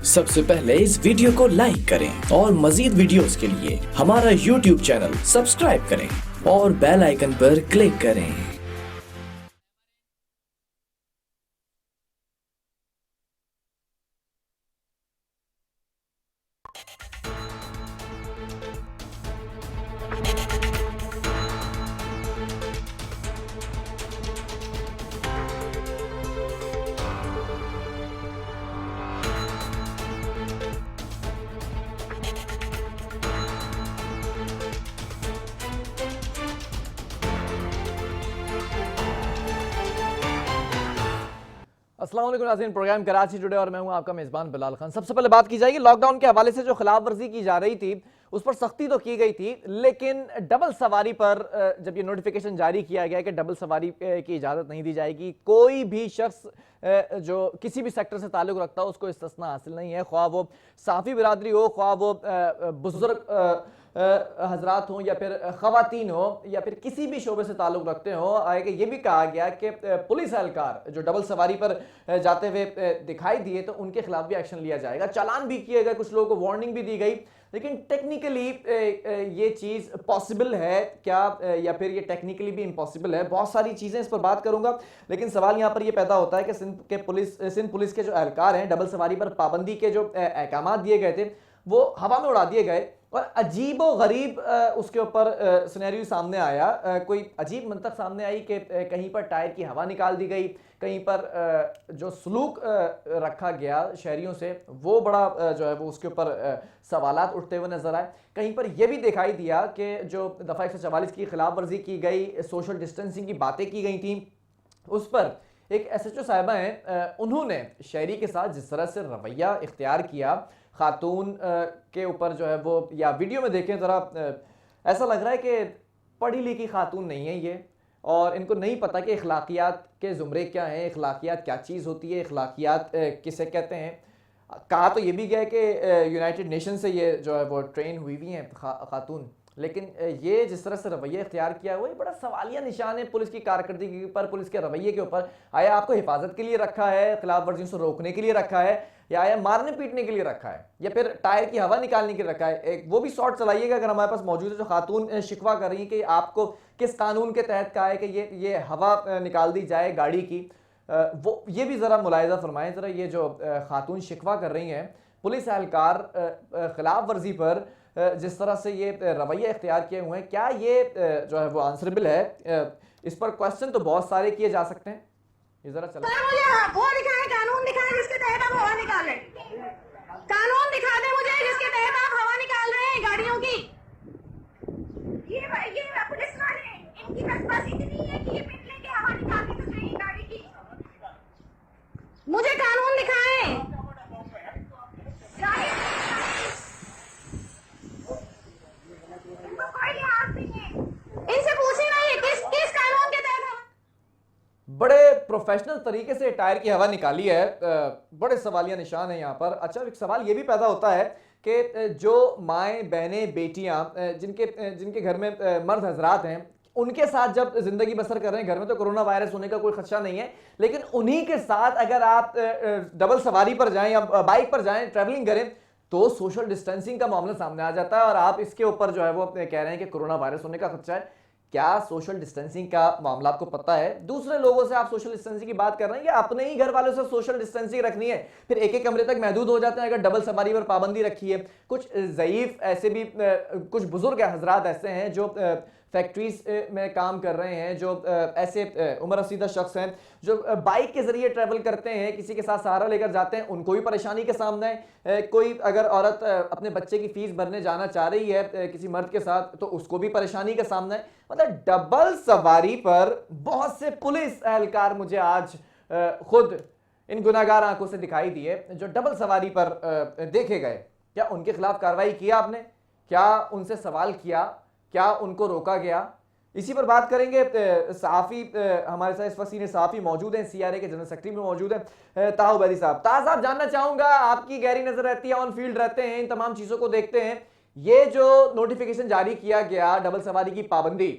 सबसे पहले इस वीडियो को लाइक करें और मजीद वीडियोस के लिए हमारा YouTube चैनल सब्सक्राइब करें और बेल आइकन पर क्लिक करें। अस्सलाम वालेकुम नाज़रीन, प्रोग्राम कराची टुडे और मैं हूं आपका मेज़बान बिलाल खान। सबसे पहले बात की जाएगी लॉकडाउन के हवाले से जो खिलाफ वर्जी की जा रही थी उस पर सख्ती तो की गई थी, लेकिन डबल सवारी पर जब ये नोटिफिकेशन जारी किया गया कि डबल सवारी की इजाज़त नहीं दी जाएगी, कोई भी शख्स जो किसी भी सेक्टर से ताल्लुक़ रखता हो उसको इस्तिस्ना हासिल नहीं है, ख्वाह वो साफ़ी बिरादरी हो, ख्वाह वो बुजुर्ग हजरात हों या फिर ख़वातीन हो या फिर किसी भी शोबे से ताल्लुक़ रखते हो। आगे ये भी कहा गया कि पुलिस एहलकार जो डबल सवारी पर जाते हुए दिखाई दिए तो उनके खिलाफ भी एक्शन लिया जाएगा, चालान भी किए गए, कुछ लोगों को वार्निंग भी दी गई। लेकिन टेक्निकली ये चीज़ पॉसिबल है क्या या फिर ये टेक्निकली भी इम्पॉसिबल है? बहुत सारी चीज़ें इस पर बात करूंगा, लेकिन सवाल यहाँ पर ये पैदा होता है कि सिंध पुलिस के जो एहलकार हैं, डबल सवारी पर पाबंदी के जो अहकाम दिए गए थे वो हवा में उड़ा दिए गए और अजीब व गरीब उसके ऊपर सिनेरियो सामने आया। कोई अजीब मंतक सामने आई कि कहीं पर टायर की हवा निकाल दी गई, कहीं पर जो सलूक रखा गया शहरियों से वो बड़ा जो है वो उसके ऊपर सवालात उठते हुए नजर आए। कहीं पर यह भी दिखाई दिया कि जो दफ़ा 144 की खिलाफ वर्जी की गई, सोशल डिस्टेंसिंग की बातें की गई थी, उस पर एक SHO साहिबा हैं, उन्होंने शहरी के साथ जिस तरह से रवैया इख्तियार किया खातून के ऊपर जो है वो, या वीडियो में देखें ज़रा ऐसा लग रहा है कि पढ़ी लिखी खातून नहीं है ये, और इनको नहीं पता कि अखलाकियात के ज़ुमरे क्या हैं, अखलाकियात क्या चीज़ होती है, अखलाकियात किसे कहते हैं। कहा तो ये भी गया कि यूनाइटेड नेशन से ये जो है वो ट्रेन हुई हुई हैं खातून, लेकिन ये जिस तरह से रवैया इख्तियार किया हुआ है बड़ा सवालिया निशान है पुलिस की कारकर्दगी पर, पुलिस के रवैये के ऊपर। आया आपको हिफाजत के लिए रखा है, खिलाफ वर्जियों से रोकने के लिए रखा है, या आया मारने पीटने के लिए रखा है, या फिर टायर की हवा निकालने के लिए रखा है? एक वो भी शॉट चलाइएगा अगर हमारे पास मौजूद है। जो खातून शिकवा कर रही है कि आपको किस कानून के तहत कहा है कि ये हवा निकाल दी जाए गाड़ी की, वो ये भी ज़रा मुलाहिजा फरमाएं ज़रा। ये जो खातून शिकवा कर रही हैं पुलिस एहलकार खिलाफ वर्जी पर जिस तरह से ये रवैया इख्तियार किए हुए हैं, क्या ये जो है वो आंसरेबल है? इस पर क्वेश्चन तो बहुत सारे किए जा सकते हैं। ये जरा चलो मुझे वो दिखाएं, कानून दिखाएं जिसके तहत आप हवा निकालें। कानून दिखा दें मुझे जिसके तहत आप हवा निकाल रहे हैं गाड़ियों की। ये पुलिस वाले इनकी बस इतनी है कि ये पिट लेके हवा निकालने तो चाहिए गाड़ी की। मुझे कानून दिखाएं। इनको कोई लिहाज नहीं है, इनसे पूछे ना ये किस कानून के तहत। बड़े प्रोफेशनल तरीके से टायर की हवा निकाली है, बड़े सवालिया निशान है यहाँ पर। अच्छा, एक सवाल ये भी पैदा होता है कि जो माएँ बहनें बेटियाँ जिनके घर में मर्द हजरात हैं, उनके साथ जब जिंदगी बसर कर रहे हैं, घर में तो कोरोना वायरस होने का कोई खदशा नहीं है, लेकिन उन्हीं के साथ अगर आप डबल सवारी पर जाएं या बाइक पर जाएं, ट्रैवलिंग करें, तो सोशल डिस्टेंसिंग का मामला सामने आ जाता है और आप इसके ऊपर जो है वो कह रहे हैं कि कोरोना वायरस होने का खदशा है। क्या सोशल डिस्टेंसिंग का मामला आपको पता है? दूसरे लोगों से आप सोशल डिस्टेंसिंग की बात कर रहे हैं या अपने ही घर वालों से सोशल डिस्टेंसिंग रखनी है? फिर एक एक कमरे तक महदूद हो जाते हैं अगर डबल सवारी पर पाबंदी रखी है। कुछ ज़ईफ ऐसे भी कुछ बुजुर्ग हजरात ऐसे हैं जो फैक्ट्रीज में काम कर रहे हैं, जो ऐसे उम्र रसीदा शख्स हैं जो बाइक के जरिए ट्रैवल करते हैं, किसी के साथ सहारा लेकर जाते हैं, उनको भी परेशानी के सामने है। कोई अगर औरत अपने बच्चे की फीस भरने जाना चाह रही है किसी मर्द के साथ, तो उसको भी परेशानी के सामने है। मतलब डबल सवारी पर बहुत से पुलिस एहलकार मुझे आज खुद इन गुनाहगार आंखों से दिखाई दिए जो डबल सवारी पर देखे गए। क्या उनके खिलाफ कार्रवाई किया आपने? क्या उनसे सवाल किया? क्या उनको रोका गया? इसी पर बात करेंगे। सहाफ़ी हमारे साथ इस वक्त सीनियर सहाफ़ी मौजूद हैं, CRA के जनरल सेक्रेटरी में मौजूद हैं, ताहा उबैदी साहब। ताहा साहब, जानना चाहूंगा, आपकी गहरी नजर रहती है, ऑन फील्ड रहते हैं, इन तमाम चीजों को देखते हैं, ये जो नोटिफिकेशन जारी किया गया डबल सवारी की पाबंदी,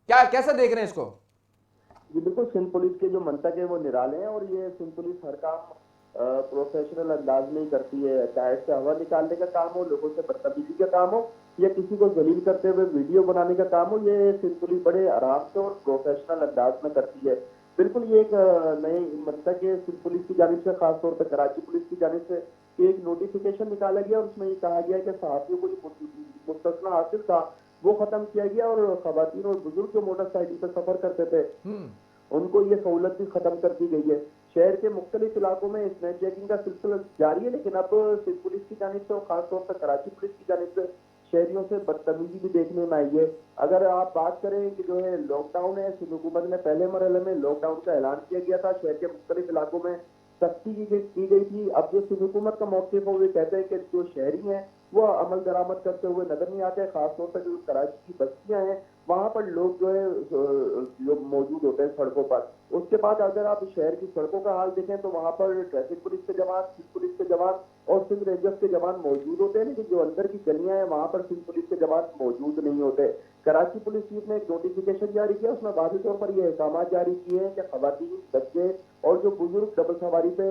क्या कैसे देख रहे हैं इसको? जी बिल्कुल, सिंध पुलिस के जो मंतक है वो निराले हैं और ये सिंध पुलिस हर काम प्रोफेशनल अंदाज में ही करती है, चाहे से हवा निकालने का काम हो, लोगों से बदतमीजी का काम हो या किसी को जलील करते हुए वीडियो बनाने का काम हो, ये सिंध पुलिस बड़े आराम से और प्रोफेशनल अंदाज में करती है। बिल्कुल ये एक नई मतलब कि सिंध पुलिस की जानिब से, खासतौर पर कराची पुलिस की जानिब से एक नोटिफिकेशन निकाला गया और उसमें ये कहा गया कि सहाफियों को जो मुस्तस्ना हासिल था वो खत्म किया गया और खवातीन और बुजुर्ग जो मोटरसाइकिल पर सफर करते थे उनको ये सहूलत भी खत्म कर दी गई है। शहर के मुख्तलिफ इलाकों में स्नैच चेकिंग का सिलसिला जारी है, लेकिन अब सिंध पुलिस की जानिब से और खासतौर पर कराची पुलिस की जानिब से शहरियों से बदतमीजी भी देखने में आई है। अगर आप बात करें कि जो है लॉकडाउन है, सिंध हुकूमत ने पहले मरहले में लॉकडाउन का ऐलान किया गया था, शहर के मुख्तलिफ इलाकों में सख्ती की गई थी। अब जो सिंध हुकूमत का मौक़िफ़ है वो कहते हैं कि जो शहरी हैं वो अमल दरामद करते हुए नजर नहीं आते। खासतौर पर जो कराची की बस्तियां हैं वहां पर लोग जो है जो मौजूद होते हैं सड़कों पर। उसके बाद अगर आप शहर की सड़कों का हाल देखें तो वहां पर ट्रैफिक पुलिस के जवान, सिंध पुलिस के जवान और सिंध रेंजर्स के जवान मौजूद होते हैं, लेकिन जो अंदर की गलियां हैं वहां पर सिंध पुलिस के जवान मौजूद नहीं होते। कराची पुलिस चीफ ने एक नोटिफिकेशन जारी किया, उसमें वाज़ेह तौर पर यह अहकाम जारी किए हैं कि खवातीन, बच्चे और जो बुजुर्ग डबल सवारी पे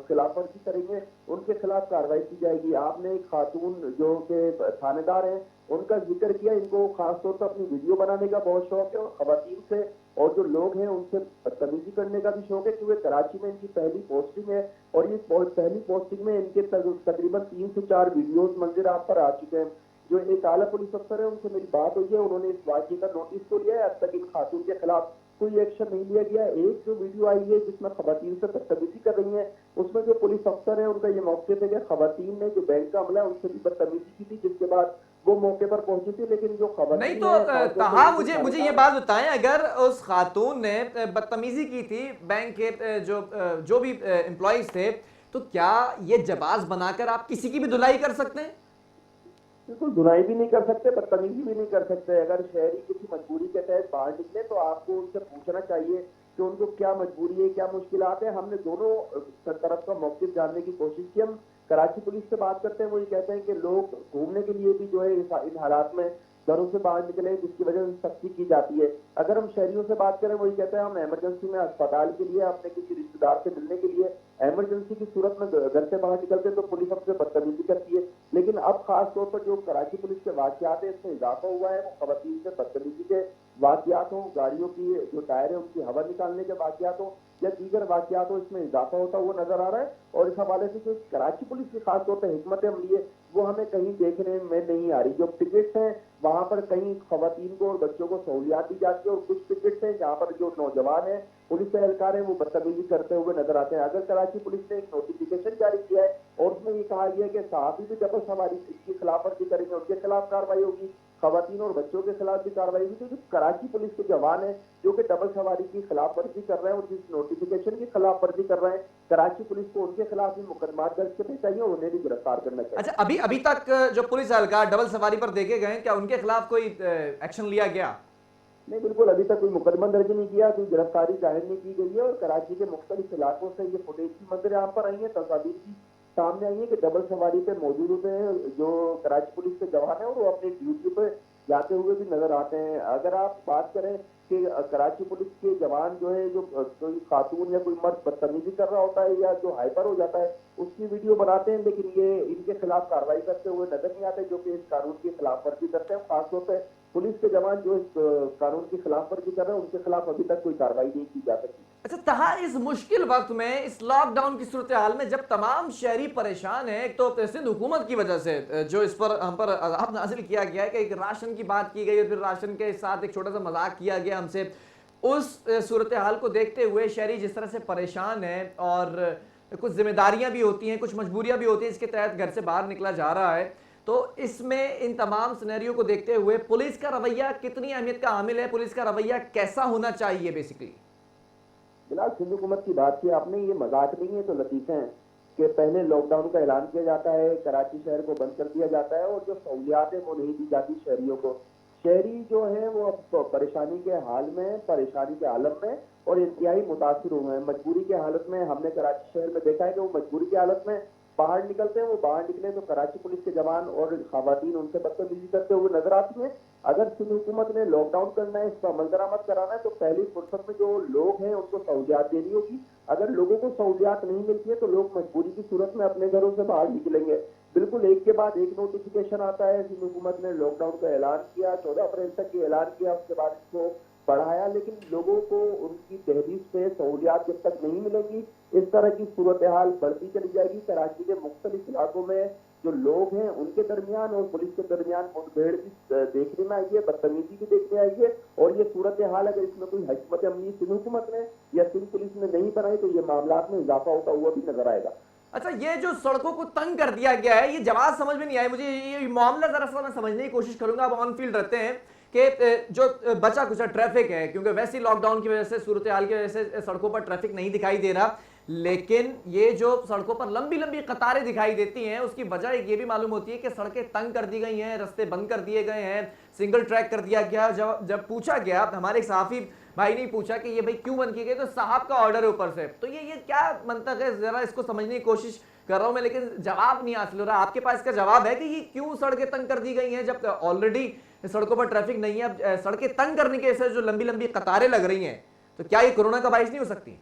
खिलाफ वर्जी करेंगे उनके खिलाफ कार्रवाई की जाएगी। आपने एक खातून जो के थानेदार हैं उनका जिक्र किया, इनको खासतौर पर अपनी वीडियो बनाने का बहुत शौक है और खवातीन से और जो लोग हैं उनसे बदतमीजी करने का भी शौक है, क्योंकि कराची में इनकी पहली पोस्टिंग है और ये पहली पोस्टिंग में इनके तकरीबन 3 से 4 वीडियोस मंजर आप पर आ चुके हैं। जो एक आला पुलिस अफसर है उनसे मेरी बात हुई है, उन्होंने इस वाक़े का नोटिस तो लिया है, अब तक इन खातून के खिलाफ कोई एक्शन नहीं लिया गया। एक जो वीडियो आई है जिसमें खवातीन से बदतमीजी कर रही है, उसमें जो पुलिस अफसर है उनका ये मौक़िफ़ है कि खवातीन ने जो बैंक का अमला है उनसे भी बदतमीजी की थी, जिसके बाद वो मौके पर पहुंची थी। लेकिन जो खवातीन नहीं तो हाँ, मुझे ये बात बताएं, अगर उस खातून ने बदतमीजी की थी बैंक के जो भी एम्प्लॉइज थे, तो क्या ये जवाज बनाकर आप किसी की भी धुलाई कर सकते हैं? बिल्कुल, धुलाई भी नहीं कर सकते, बदतमीजी भी नहीं कर सकते। अगर शहरी किसी मजबूरी के तहत बाहर निकले तो आपको उनसे पूछना चाहिए कि उनको क्या मजबूरी है, क्या मुश्किलात है। हमने दोनों तरफ का मौक़िफ़ जानने की कोशिश की। हम कराची पुलिस से बात करते हैं, वो ये कहते हैं कि लोग घूमने के लिए भी जो है इन हालात में घरों से बाहर निकले, जिसकी वजह से सख्ती की जाती है। अगर हम शहरियों से बात करें, वही कहते हैं हम इमरजेंसी में अस्पताल के लिए, अपने किसी रिश्तेदार से मिलने के लिए इमरजेंसी की सूरत में घर से बाहर निकलते हैं तो पुलिस हमसे बदतमीजी करती है। लेकिन अब खास तौर पर जो कराची पुलिस के वाक़यात है इसमें इजाफा हुआ है, वो खवातीन से बदतमीजी के वाक़यात हो, गाड़ियों की जो टायर है उनकी हवा निकालने के वाक़यात हो या दीगर वाक़यात हो, इसमें इजाफा होता हुआ नजर आ रहा है। और इस हवाले से जो कराची पुलिस की खासतौर पर हिकमत अमली है वो हमें कहीं देखने में नहीं आ रही। जो टिकट्स हैं वहां पर कहीं खवातीन को और बच्चों को सहूलियात दी जाती है और कुछ टिकट्स हैं जहाँ पर जो नौजवान है, पुलिस एहलकार है, वो बदतमीजी करते हुए नजर आते हैं। अगर कराची पुलिस ने एक नोटिफिकेशन जारी किया है और उसमें ये कहा गया है कि सहाफी भी डबल सवारी की खिलाफ वर्जी करेंगे उनके खिलाफ कार्रवाई होगी, खवातीन और बच्चों के खिलाफ भी कार्रवाई होगी। तो जो कराची पुलिस के जवान है जो कि डबल सवारी की खिलाफ वर्जी कर रहे हैं और जिस नोटिफिकेशन की खिलाफ वर्जी कर रहे हैं, कराची पुलिस को उनके खिलाफ भी मुकदमा दर्ज करने चाहिए और उन्हें भी गिरफ्तार करना चाहिए। अच्छा, अभी तक जो पुलिस एहलकार डबल सवारी पर देखे गए, क्या उनके खिलाफ कोई एक्शन लिया गया? नहीं, बिल्कुल अभी तक कोई मुकदमा दर्ज नहीं किया, कोई गिरफ्तारी जाहिर नहीं की गई है। और कराची के मुख्तलिफ इलाकों से ये फुटेज की मंजर यहाँ पर आई है, तस्वीर की सामने आई है कि डबल सवारी पे मौजूद होते हैं जो कराची पुलिस के जवान है और वो अपनी ड्यूटी पे जाते हुए भी नजर आते हैं। अगर आप बात करें कि कराची पुलिस के जवान जो है, जो कोई खातून या कोई मर्द बदतमीजी कर रहा होता है या जो हाइपर हो जाता है उसकी वीडियो बनाते हैं, लेकिन ये इनके खिलाफ कार्रवाई करते हुए नजर नहीं आते, जो कि इस कानून की खिलाफ वर्जी करते हैं। खासतौर पर पुलिस के जवान जो इस कानून की खिलाफ वर्जी कर रहे हैं उनके खिलाफ अभी तक कोई कार्रवाई नहीं की जा सकी। अच्छा तहा, इस मुश्किल वक्त में, इस लॉकडाउन की सूरत हाल में जब तमाम शहरी परेशान है, एक तो सिंध हुकूमत की वजह से जो इस पर हम पर अज़ाब नाज़िल किया गया है कि एक राशन की बात की गई और फिर राशन के साथ एक छोटा सा मजाक किया गया हमसे, उस सूरत हाल को देखते हुए शहरी जिस तरह से परेशान है और कुछ जिम्मेदारियां भी होती हैं, कुछ मजबूरियां भी होती हैं, इसके तहत घर से बाहर निकला जा रहा है, तो इसमें इन तमाम सिनेरियो को देखते हुए पुलिस का रवैया कितनी अहमियत का हामिल है? पुलिस का रवैया कैसा होना चाहिए बेसिकली? फिलहाल सिंध हुकूमत की बात की आपने, ये मजाक नहीं है तो लतीफे हैं कि पहले लॉकडाउन का ऐलान किया जाता है, कराची शहर को बंद कर दिया जाता है और जो सहूलियात है वो नहीं दी जाती शहरियों को। शहरी जो है वो अब परेशानी के हाल में, परेशानी के आलम में और इंतहाई मुतासिर हुए हैं। मजबूरी की हालत में हमने कराची शहर में देखा है कि वो मजबूरी की हालत में बाहर निकलते हैं, वो बाहर निकले तो कराची पुलिस के जवान और खवातीन उनसे बदतमीजी करते हुए नजर आती हैं। अगर सिंध हुकूमत ने लॉकडाउन करना है, इसका अमल दरामद कराना है, तो पहली फुर्सत में जो लोग हैं उनको सहूलियात देनी होगी। अगर लोगों को सहूलियात नहीं मिलती है तो लोग मजबूरी की सूरत में अपने घरों से बाहर निकलेंगे। बिल्कुल एक के बाद एक नोटिफिकेशन आता है। सिंध हुकूमत ने लॉकडाउन का ऐलान किया, 14 अप्रैल तक की ऐलान किया, उसके बाद इसको बढ़ाया, लेकिन लोगों को उनकी तहरीर से सहूलियात जब तक नहीं मिलेंगी, इस तरह की सूरत हाल बढ़ती चली जाएगी। कराची के मुख्तलिफ इलाकों में जो लोग हैं उनके दरमियान और पुलिस के दरमियान मुठभेड़ भी देखने में आई है, बदतमीजी भी देखने आई है। और ये सूरत हाल अगर इसमें कोई हिकमत अमली सिंध हुकूमत ने या सिंध पुलिस ने नहीं बनाई तो ये मामला में इजाफा होता हुआ भी नजर आएगा। अच्छा, ये जो सड़कों को तंग कर दिया गया है, ये जवाब समझ में नहीं आया मुझे। ये मामला जरा सा मैं समझने की कोशिश करूंगा। आप ऑन फील्ड रहते हैं कि जो बचा कुचा ट्रैफिक है, क्योंकि वैसे लॉकडाउन की वजह से, सूरत हाल की वजह से सड़कों पर ट्रैफिक नहीं दिखाई दे रहा, लेकिन ये जो सड़कों पर लंबी लंबी कतारें दिखाई देती हैं, उसकी वजह ये भी मालूम होती है कि सड़कें तंग कर दी गई हैं, रास्ते बंद कर दिए गए हैं, सिंगल ट्रैक कर दिया गया। जब पूछा गया, हमारे सहाफी भाई ने पूछा कि ये भाई क्यों बंद किए गए, तो साहब का ऑर्डर है ऊपर से। तो ये क्या मंतक है, जरा इसको समझने की कोशिश कर रहा हूं मैं, लेकिन जवाब नहीं हासिल हो रहा। आपके पास इसका जवाब है कि ये क्यों सड़कें तंग कर दी गई हैं जब ऑलरेडी सड़कों पर ट्रैफिक नहीं है? अब सड़कें तंग करने के वजह से जो लंबी लंबी कतारें लग रही हैं, तो क्या ये कोरोना का बाइस नहीं हो सकती?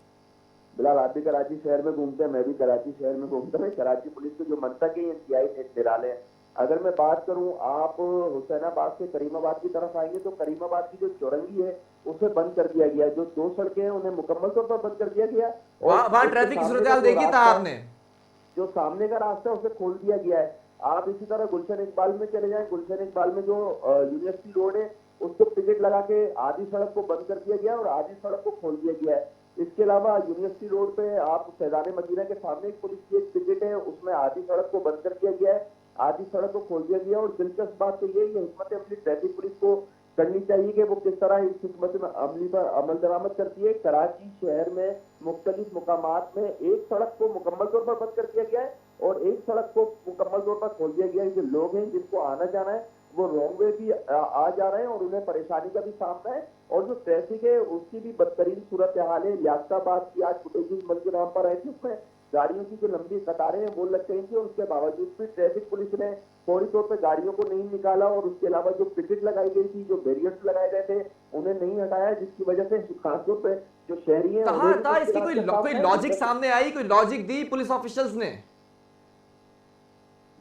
बिलाल, आप भी कराची शहर में घूमते हैं, मैं भी कराची शहर में घूमता हूँ। कराची पुलिस के जो मंतक है ये इंतहाई निराले हैं। अगर मैं बात करूं, आप हुसैनाबाद से करीमाबाद की तरफ आएंगे तो करीमाबाद की जो चौरंगी है उसे बंद कर दिया गया है। जो 2 सड़कें हैं उन्हें मुकम्मल तौर पर बंद कर दिया गया है। वहां ट्रैफिक की सूरत हाल देखी था आपने? जो सामने का रास्ता है उसे खोल दिया गया है। आप इसी तरह गुलशन इकबाल में चले जाएं, गुलशन इकबाल में जो यूनिवर्सिटी रोड है उसको टिकट लगा के आधी सड़क को बंद कर दिया गया और आधी सड़क को खोल दिया गया है। इसके अलावा यूनिवर्सिटी रोड पे आप फैजान मदीना के सामने एक पुलिस की एक टिकट है, उसमें आधी सड़क को बंद कर दिया गया है, आधी सड़क को खोल दिया गया। और दिलचस्प बात तो ये हिकमत अमली ट्रैफिक पुलिस को करनी चाहिए कि वो किस तरह इस हिकमत अमली पर अमल दरामद करती है। कराची शहर में मुख्तलिफ मुकामात में एक सड़क को मुकम्मल तौर पर बंद कर दिया गया है और एक सड़क को मुकम्मल तौर पर खोल दिया गया है। जो लोग हैं जिनको आना जाना है वो रॉन्ग वे भी आ जा रहे हैं और उन्हें परेशानी का भी सामना है। और जो ट्रैफिक है उसकी भी बदतरीन सूरत हाल है। लियाकताबाद की आज फुटेज मंजूराम पर आई थी, उसमें गाड़ियों की जो लंबी कतारें हैं वो लग गई थी और उसके बावजूद भी ट्रैफिक पुलिस ने फौरी तौर पर गाड़ियों को नहीं निकाला और उसके अलावा जो टिकट लगाई गई थी, जो बैरियर्स लगाए गए थे, उन्हें नहीं हटाया, जिसकी वजह से खासतौर पर जो शहरी है कहा इसकी कोई लॉजिक सामने आई, कोई लॉजिक दी पुलिस ऑफिशियल्स ने?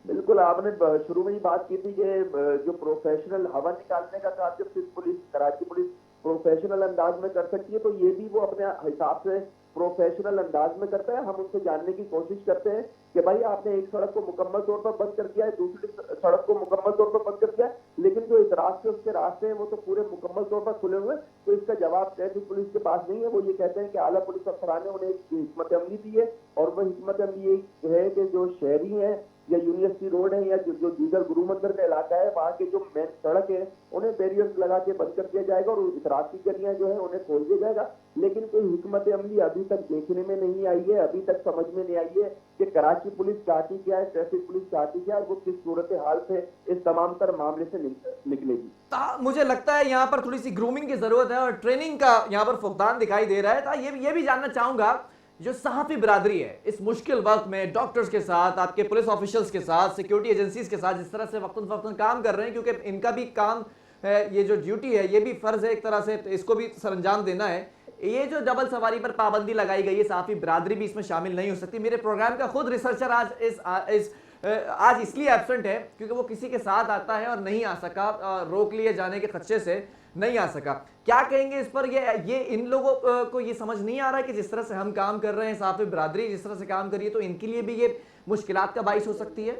बिल्कुल, आपने शुरू में ही बात की थी कि जो प्रोफेशनल हवा निकालने का काम जब पुलिस कराची पुलिस प्रोफेशनल अंदाज में कर सकती है तो ये भी वो अपने हिसाब से प्रोफेशनल अंदाज में करता है। हम उनसे जानने की कोशिश करते हैं कि भाई आपने एक सड़क को मुकम्मल तौर पर बंद कर दिया है, दूसरी सड़क को मुकम्मल तौर पर बंद कर दिया है, लेकिन जो इतराज के उसके रास्ते हैं वो तो पूरे मुकम्मल तौर पर खुले हुए। तो इसका जवाब ट्रैफिक पुलिस के पास नहीं है। वो ये कहते हैं कि आला पुलिस अफसरान ने उन्हें एक हिकमत अमली दी है और वह हिकमत अमली ये है कि जो शहरी है या यूनिवर्सिटी रोड है या जो दीगर गुरु मंदिर का इलाका है, वहाँ के जो मेन सड़क है उन्हें बैरियर्स लगा के बंद कर दिया जाएगा और इतराज की गलियां जो है उन्हें खोल दिया जाएगा। लेकिन कोई हिकमत अमली अभी तक देखने में नहीं आई है, अभी तक समझ में नहीं आई है कि कराची पुलिस चाहती क्या है, ट्रैफिक पुलिस चाहती क्या है, वो किस सूरत हाल से इस तमाम तर मामले से निकलेगी। मुझे लगता है यहाँ पर थोड़ी सी ग्रूमिंग की जरूरत है और ट्रेनिंग का यहाँ पर फुकदान दिखाई दे रहा है। तो ये भी जानना चाहूंगा, जो सहाफी बिरादरी है इस मुश्किल वक्त में डॉक्टर्स के साथ, आपके पुलिस ऑफिशियल्स के साथ, सिक्योरिटी एजेंसीज के साथ जिस तरह से वक्तन फवक्तन काम कर रहे हैं, क्योंकि इनका भी काम है, ये जो ड्यूटी है ये भी फर्ज है एक तरह से, इसको भी सरंजाम देना है। ये जो डबल सवारी पर पाबंदी लगाई गई है, सहाफी बिरादरी भी इसमें शामिल नहीं हो सकती। मेरे प्रोग्राम का खुद रिसर्चर आज इसलिए एब्सेंट है क्योंकि वो किसी के साथ आता है और नहीं आ सका, रोक लिए जाने के खदशे से नहीं आ सका। क्या कहेंगे इस पर? ये इन लोगों को ये समझ नहीं आ रहा है कि जिस तरह से हम काम कर रहे हैं, सहाफी बिरादरी जिस तरह से काम कर रही है, तो इनके लिए भी ये मुश्किलात का बाइस हो सकती है।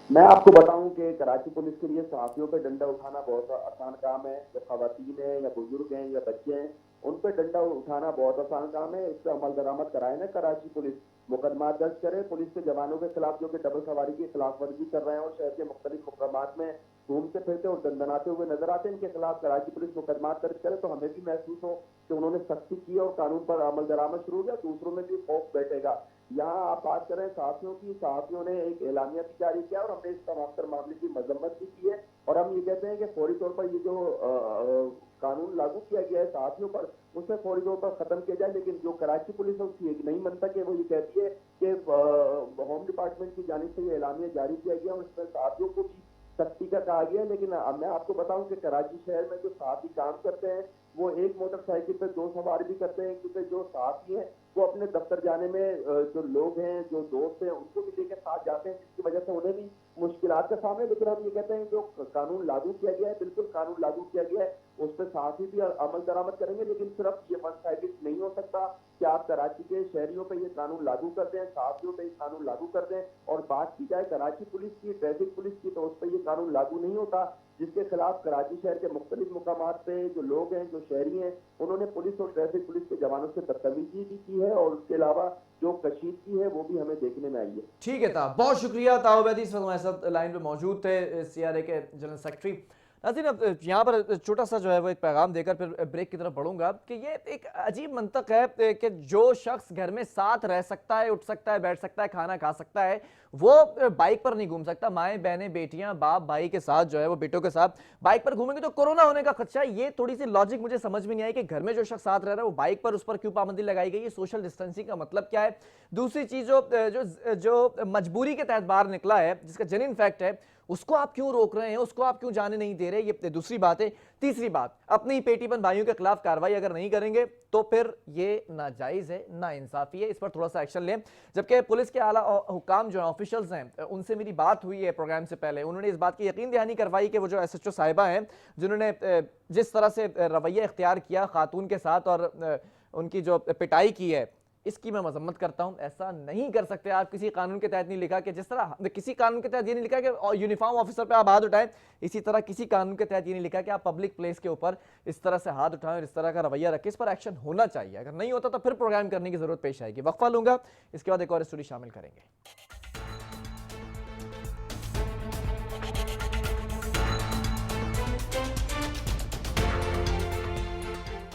मैं आपको बताऊं कि कराची पुलिस के लिए सहाफियों पे डंडा उठाना बहुत आसान काम है। जो खवातीन है या बुजुर्ग हैं या बच्चे हैं, उन पे डंडा उठाना बहुत आसान काम है। इस पर अमल दरामद कराए ना कराची पुलिस, मुकदमा दर्ज करे पुलिस के जवानों के खिलाफ जो कि डबल सवारी की खिलाफ वर्जी कर रहे हैं और शहर के मुख्तलिफ मुकामात में घूमते फिरते और दंदनाते हुए नजर आते हैं, इनके खिलाफ कराची पुलिस मुकदमा दर्ज करे तो हमें भी महसूस हो कि उन्होंने सख्ती की और कानून पर अमल दरामद शुरू हो गया, दूसरों में भी खौफ बैठेगा। यहाँ आप बात कर रहे हैं सहाफ़ियों की, सहाफ़ियों ने एक एलानिया भी जारी किया और हमने इस तमाम मामले की मजम्मत भी की है और हम ये कहते हैं कि फौरी तौर पर ये जो कानून लागू किया गया है सहाफ़ियों पर उसे फौरी तौर पर खत्म किया जाए। लेकिन जो कराची पुलिस है उसकी एक नहीं मनता कि वो ये कहती है कि होम डिपार्टमेंट की जानिब से ये एलानिया जारी किया गया और इसमें सहाफ़ियों को भी सख्ती का कहा गया है। लेकिन मैं आपको बताऊं कि कराची शहर में जो सहाफ़ी काम करते हैं वो एक मोटरसाइकिल पे 2 सवार भी करते हैं, क्योंकि जो सहाफ़ी हैं वो अपने दफ्तर जाने में जो लोग हैं, जो दोस्त हैं, उनको भी लेकर साथ जाते हैं, जिसकी वजह से उन्हें भी मुश्किलात का सामना है। लेकिन हम ये कहते हैं जो कानून लागू किया गया है, बिल्कुल कानून लागू किया गया है, उस पर सहाफ़ी भी अमल दरामद करेंगे। लेकिन सिर्फ ये वन साइडेड नहीं हो सकता कि आप कराची के शहरियों पे ये कानून लागू कर दें, सहाफ़ियों पे ये कानून लागू कर दें और बात की जाए कराची पुलिस की, ट्रैफिक पुलिस की, तो उस पर ये कानून लागू नहीं होता, जिसके खिलाफ कराची शहर के मुख्तलिफ मुकामात पे जो लोग हैं, जो शहरी हैं, उन्होंने पुलिस और ट्रैफिक पुलिस के जवानों से बदतमीजी भी की है और उसके अलावा जो कशीदगी है वो भी हमें देखने में आई है। ठीक है ताब, बहुत शुक्रिया। ताब उबैदी इस वक्त हमारे साथ लाइन पे मौजूद थे, CRA के जनरल सेक्रेटरी। नाज़रीन, अब यहाँ पर छोटा सा जो है वो एक पैगाम देकर फिर ब्रेक की तरफ बढ़ूंगा कि ये एक अजीब मंतक है कि जो शख्स घर में साथ रह सकता है, उठ सकता है, बैठ सकता है, खाना खा सकता है, वो बाइक पर नहीं घूम सकता। माएँ बहनें बेटियां बाप भाई के साथ जो है वो बेटों के साथ बाइक पर घूमेंगे तो कोरोना होने का खदशा है। ये थोड़ी सी लॉजिक मुझे समझ में नहीं आई कि घर में जो शख्स साथ रह रहा है वो बाइक पर, उस पर क्यों पाबंदी लगाई गई है? सोशल डिस्टेंसिंग का मतलब क्या है? दूसरी चीज जो मजबूरी के तहत बाहर निकला है, जिसका जेन्युइन फैक्ट है, उसको आप क्यों रोक रहे हैं, उसको आप क्यों जाने नहीं दे रहे? ये दूसरी बात है। तीसरी बात, अपनी ही पेटीबंद भाइयों के खिलाफ कार्रवाई अगर नहीं करेंगे तो फिर ये नाजायज है, नाइंसाफी है, इस पर थोड़ा सा एक्शन लें। जबकि पुलिस के आला हुकाम जो है, ऑफिशियल्स हैं, उनसे मेरी बात हुई है प्रोग्राम से पहले, उन्होंने इस बात की यकीन दहानी करवाई कि वो जो SHO साहिबा हैं, जिन्होंने जिस तरह से रवैया इख्तियार किया खातून के साथ और उनकी जो पिटाई की है, इसकी मैं मजम्मत करता हूं। ऐसा नहीं कर सकते आप। किसी कानून के तहत नहीं लिखा कि जिस तरह किसी कानून के तहत ये नहीं लिखा कि यूनिफॉर्म ऑफिसर पे आप हाथ उठाएं, इसी तरह किसी कानून के तहत ये नहीं लिखा कि आप पब्लिक प्लेस के ऊपर इस तरह से हाथ उठाएं और इस तरह का रवैया रखें। इस पर एक्शन होना चाहिए। अगर नहीं होता तो फिर प्रोग्राम करने की जरूरत पेश आएगी। वक्फा लूंगा, इसके बाद एक और स्टोरी शामिल करेंगे।